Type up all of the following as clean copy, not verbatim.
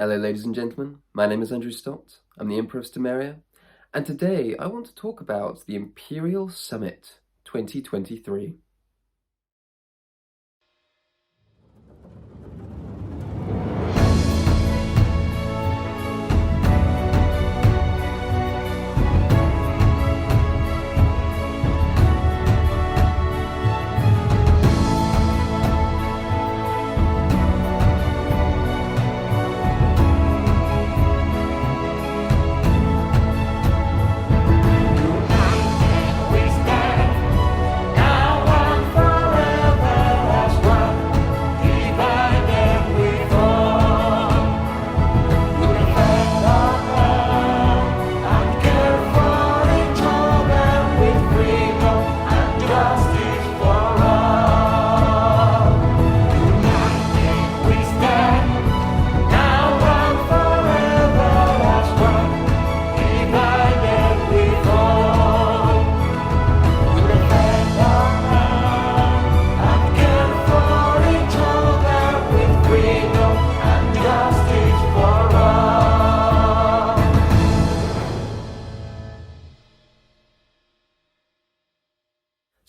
Hello ladies and gentlemen, my name is Andrew Stott, I'm the Emperor of Stomaria, and today I want to talk about the Imperial Summit 2023.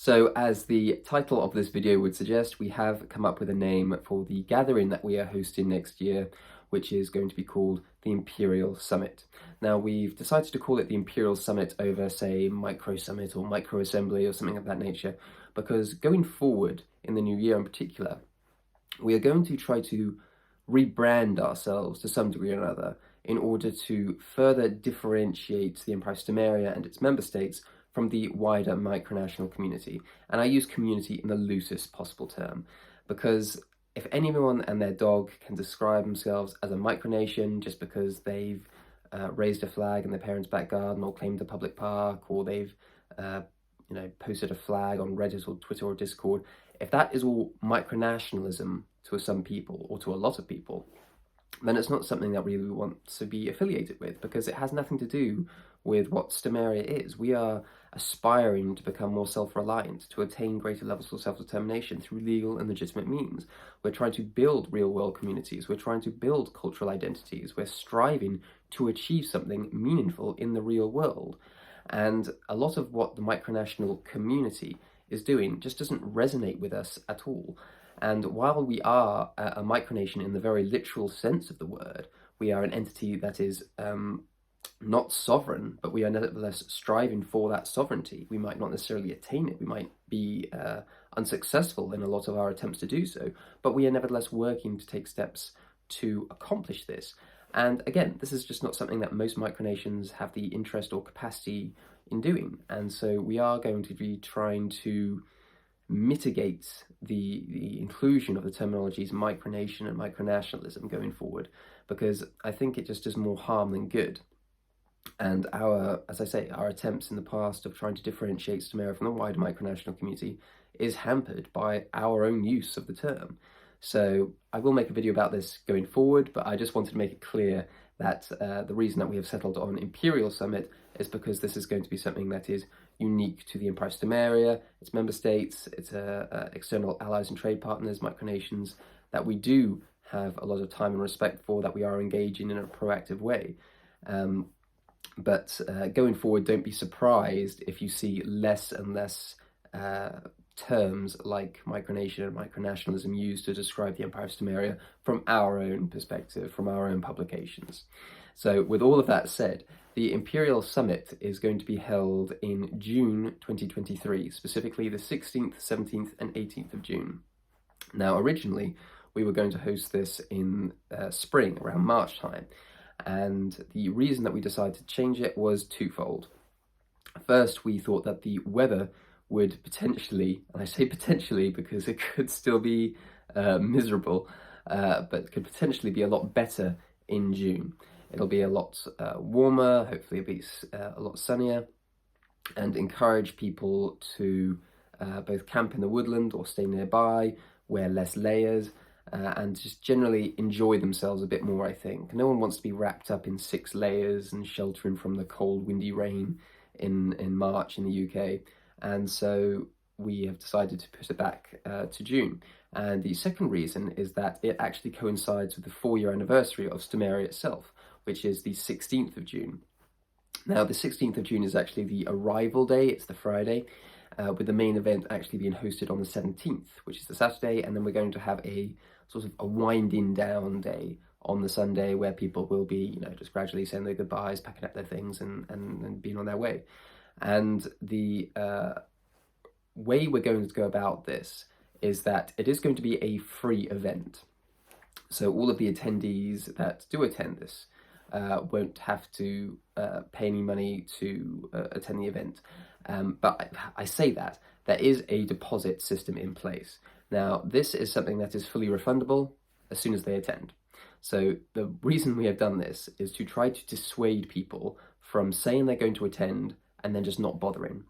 So as the title of this video would suggest, we have come up with a name for the gathering that we are hosting next year, which is going to be called the Imperial Summit. Now we've decided to call it the Imperial Summit over, say, Micro Summit or Micro Assembly or something of that nature, because going forward in the new year in particular, we are going to try to rebrand ourselves to some degree or another in order to further differentiate the Empire of Stomaria and its member states from the wider micronational community. And I use community in the loosest possible term, because if anyone and their dog can describe themselves as a micronation just because they've raised a flag in their parents' back garden or claimed a public park, or they've posted a flag on Reddit or Twitter or Discord, if that is all micronationalism to some people or to a lot of people, then it's not something that we really want to be affiliated with, because it has nothing to do with what Stomaria is. We are aspiring to become more self-reliant, to attain greater levels of self-determination through legal and legitimate means. We're trying to build real-world communities. We're trying to build cultural identities. We're striving to achieve something meaningful in the real world. And a lot of what the micronational community is doing just doesn't resonate with us at all. And while we are a micronation in the very literal sense of the word, we are an entity that is not sovereign, but we are nevertheless striving for that sovereignty. We might not necessarily attain it. We might be unsuccessful in a lot of our attempts to do so, but we are nevertheless working to take steps to accomplish this. And again, this is just not something that most micronations have the interest or capacity in doing. And so we are going to be trying to mitigate the inclusion of the terminologies micronation and micronationalism going forward, because I think it just does more harm than good. And our attempts in the past of trying to differentiate Stomaria from the wider micronational community is hampered by our own use of the term. So I will make a video about this going forward, but I just wanted to make it clear that the reason that we have settled on Imperial Summit is because this is going to be something that is unique to the Empire of Stomaria, its member states, its external allies and trade partners, Micronations, that we do have a lot of time and respect for, that we are engaging in a proactive way. But going forward, don't be surprised if you see less and less terms like micronation and micronationalism used to describe the Empire of Stomaria from our own perspective, from our own publications. So with all of that said, the Imperial Summit is going to be held in June 2023, specifically the 16th, 17th and 18th of June. Now, originally, we were going to host this in spring, around March time. And the reason that we decided to change it was twofold. First, we thought that the weather would potentially, and I say potentially because it could still be miserable, but could potentially be a lot better in June. It'll be a lot warmer, hopefully it'll be a lot sunnier, and encourage people to both camp in the woodland or stay nearby, wear less layers, and just generally enjoy themselves a bit more, I think. No one wants to be wrapped up in 6 layers and sheltering from the cold, windy rain in March in the UK. And so we have decided to put it back to June. And the second reason is that it actually coincides with the 4-year anniversary of Stomaria itself, which is the 16th of June. Now, the 16th of June is actually the arrival day, it's the Friday, with the main event actually being hosted on the 17th, which is the Saturday, and then we're going to have a sort of a winding down day on the Sunday where people will be, just gradually saying their goodbyes, packing up their things and being on their way. And the way we're going to go about this is that it is going to be a free event. So all of the attendees that do attend this won't have to pay any money to attend the event. But I say that there is a deposit system in place. Now, this is something that is fully refundable as soon as they attend. So the reason we have done this is to try to dissuade people from saying they're going to attend and then just not bothering.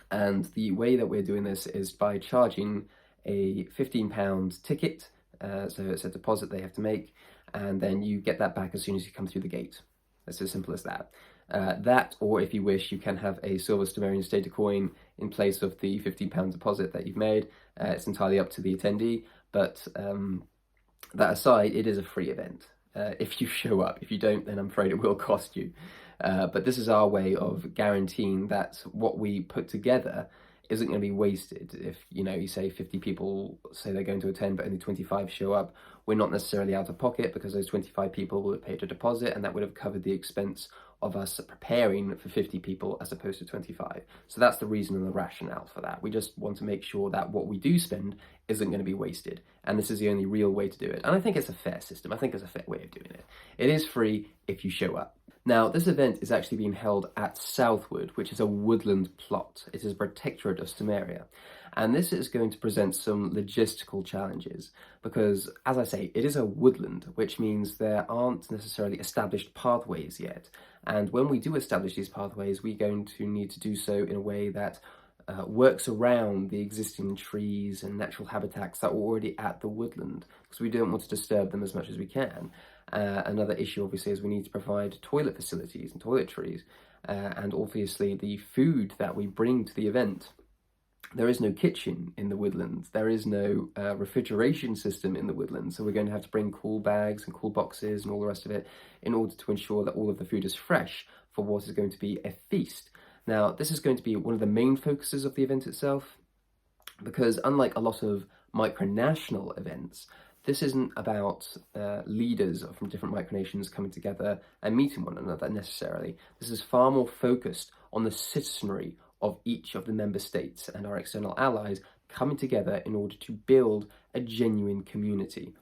And the way that we're doing this is by charging a £15 ticket, so it's a deposit they have to make, and then you get that back as soon as you come through the gate. It's as simple as that. That, or if you wish, you can have a silver Stomarian stater coin in place of the £15 deposit that you've made. It's entirely up to the attendee, but that aside, it is a free event. If you show up. If you don't, then I'm afraid it will cost you. But this is our way of guaranteeing that what we put together isn't going to be wasted. If, you say 50 people say they're going to attend, but only 25 show up, we're not necessarily out of pocket because those 25 people will have paid a deposit and that would have covered the expense of us preparing for 50 people as opposed to 25. So that's the reason and the rationale for that. We just want to make sure that what we do spend isn't going to be wasted. And this is the only real way to do it. And I think it's a fair system. I think it's a fair way of doing it. It is free if you show up. Now, this event is actually being held at Southwood, which is a woodland plot. It is a protectorate of Stomaria. And this is going to present some logistical challenges because, as I say, it is a woodland, which means there aren't necessarily established pathways yet. And when we do establish these pathways, we're going to need to do so in a way that works around the existing trees and natural habitats that are already at the woodland, because we don't want to disturb them as much as we can. Another issue, obviously, is we need to provide toilet facilities and toiletries, and obviously the food that we bring to the event. There is no kitchen in the woodlands. There is no refrigeration system in the woodlands. So we're going to have to bring cool bags and cool boxes and all the rest of it in order to ensure that all of the food is fresh for what is going to be a feast. Now, this is going to be one of the main focuses of the event itself, because unlike a lot of micronational events, this isn't about leaders from different micronations coming together and meeting one another necessarily. This is far more focused on the citizenry of each of the member states and our external allies coming together in order to build a genuine community.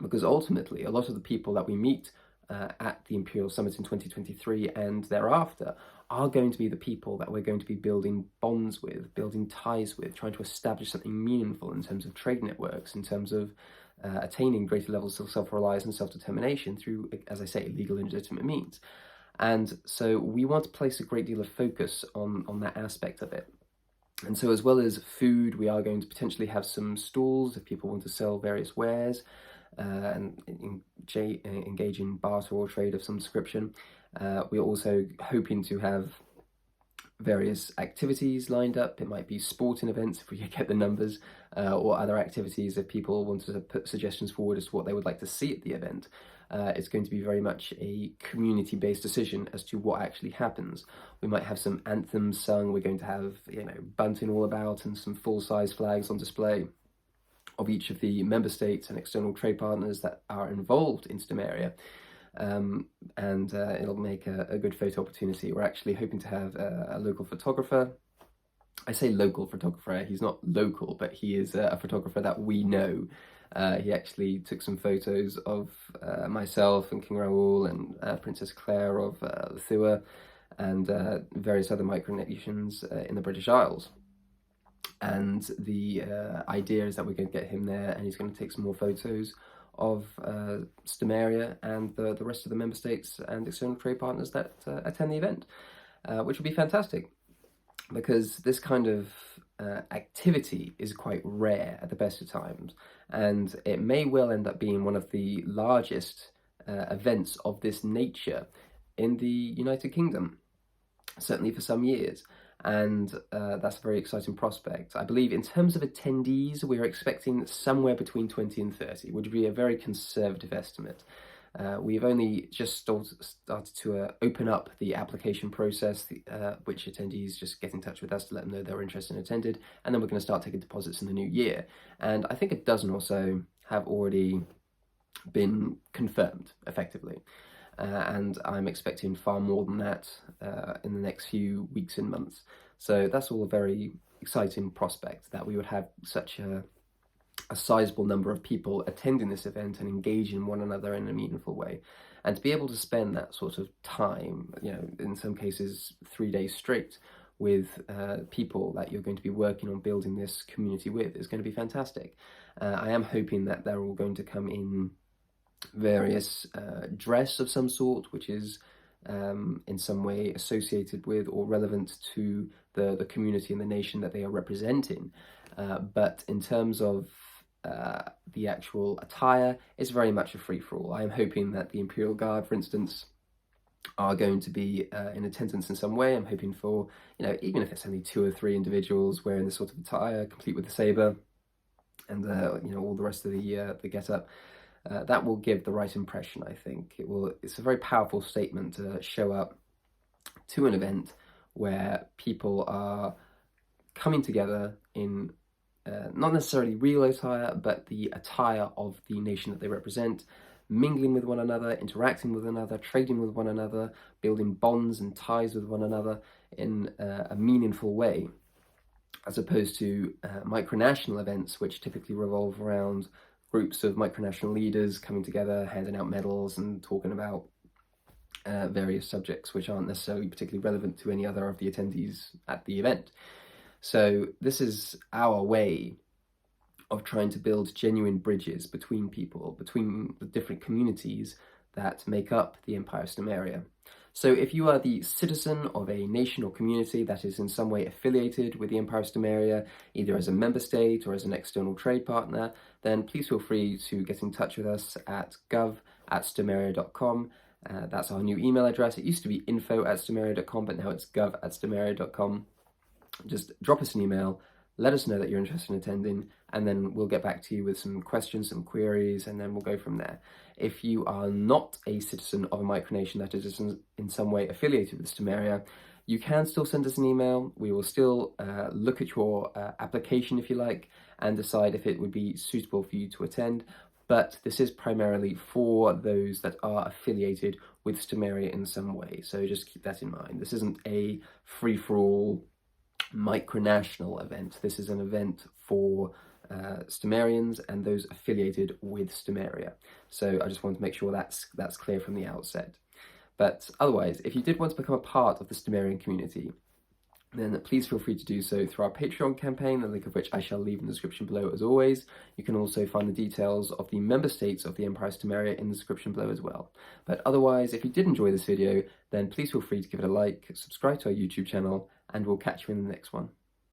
Because ultimately, a lot of the people that we meet at the Imperial Summit in 2023 and thereafter are going to be the people that we're going to be building bonds with, building ties with, trying to establish something meaningful in terms of trade networks, in terms of attaining greater levels of self-reliance and self-determination through, as I say, legal and legitimate means. And so we want to place a great deal of focus on that aspect of it. And so as well as food, we are going to potentially have some stalls if people want to sell various wares and engage in barter or trade of some description. We're also hoping to have various activities lined up. It might be sporting events if we get the numbers, or other activities if people want to put suggestions forward as to what they would like to see at the event. It's going to be very much a community-based decision as to what actually happens. We might have some anthems sung. We're going to have, bunting all about and some full-size flags on display of each of the member states and external trade partners that are involved in Stomaria. And it'll make a good photo opportunity. We're actually hoping to have a local photographer. I say local photographer, he's not local, but he is a photographer that we know. He actually took some photos of myself and King Raoul and Princess Claire of Thua and various other Micronations in the British Isles. And the idea is that we're going to get him there and he's going to take some more photos of Stomaria and the rest of the member states and external trade partners that attend the event, which will be fantastic, because this kind of activity is quite rare at the best of times, and it may well end up being one of the largest events of this nature in the United Kingdom, certainly for some years. and that's a very exciting prospect. I believe in terms of attendees, we're expecting somewhere between 20 and 30, which would be a very conservative estimate. We've only just started to open up the application process, which attendees just get in touch with us to let them know they're interested and attended, and then we're going to start taking deposits in the new year. And I think a dozen or so have already been confirmed, effectively. And I'm expecting far more than that in the next few weeks and months. So that's all a very exciting prospect, that we would have such a sizable number of people attending this event and engaging one another in a meaningful way. And to be able to spend that sort of time, in some cases 3 days straight, with people that you're going to be working on building this community with is going to be fantastic. I am hoping that they're all going to come in various dress of some sort, which is in some way associated with or relevant to the community and the nation that they are representing. But in terms of the actual attire, it's very much a free-for-all. I am hoping that the Imperial Guard, for instance, are going to be in attendance in some way. I'm hoping for, even if it's only 2 or 3 individuals wearing this sort of attire, complete with the saber and all the rest of the get-up. That will give the right impression, I think. It's a very powerful statement to show up to an event where people are coming together in not necessarily real attire, but the attire of the nation that they represent, mingling with one another, interacting with one another, trading with one another, building bonds and ties with one another in a meaningful way, as opposed to micronational events, which typically revolve around groups of micronational leaders coming together, handing out medals and talking about various subjects which aren't necessarily particularly relevant to any other of the attendees at the event. So this is our way of trying to build genuine bridges between people, between the different communities that make up the Empire of Stomaria. So if you are the citizen of a nation or community that is in some way affiliated with the Empire of Stomaria, either as a member state or as an external trade partner, then please feel free to get in touch with us at gov@stomaria.com. That's our new email address. It used to be info@stomaria.com, but now it's gov@stomaria.com. Just drop us an email, let us know that you're interested in attending, and then we'll get back to you with some questions, some queries, and then we'll go from there. If you are not a citizen of a micronation that is in some way affiliated with Stomaria, you can still send us an email. We will still look at your application, if you like, and decide if it would be suitable for you to attend. But this is primarily for those that are affiliated with Stomaria in some way. So just keep that in mind. This isn't a free-for-all Micronational event. This is an event for Stomarians and those affiliated with Stomaria. So I just want to make sure that's clear from the outset. But otherwise, if you did want to become a part of the Stomarian community, then please feel free to do so through our Patreon campaign, the link of which I shall leave in the description below as always. You can also find the details of the member states of the Empire of Stomaria in the description below as well. But otherwise, if you did enjoy this video, then please feel free to give it a like, subscribe to our YouTube channel, and we'll catch you in the next one.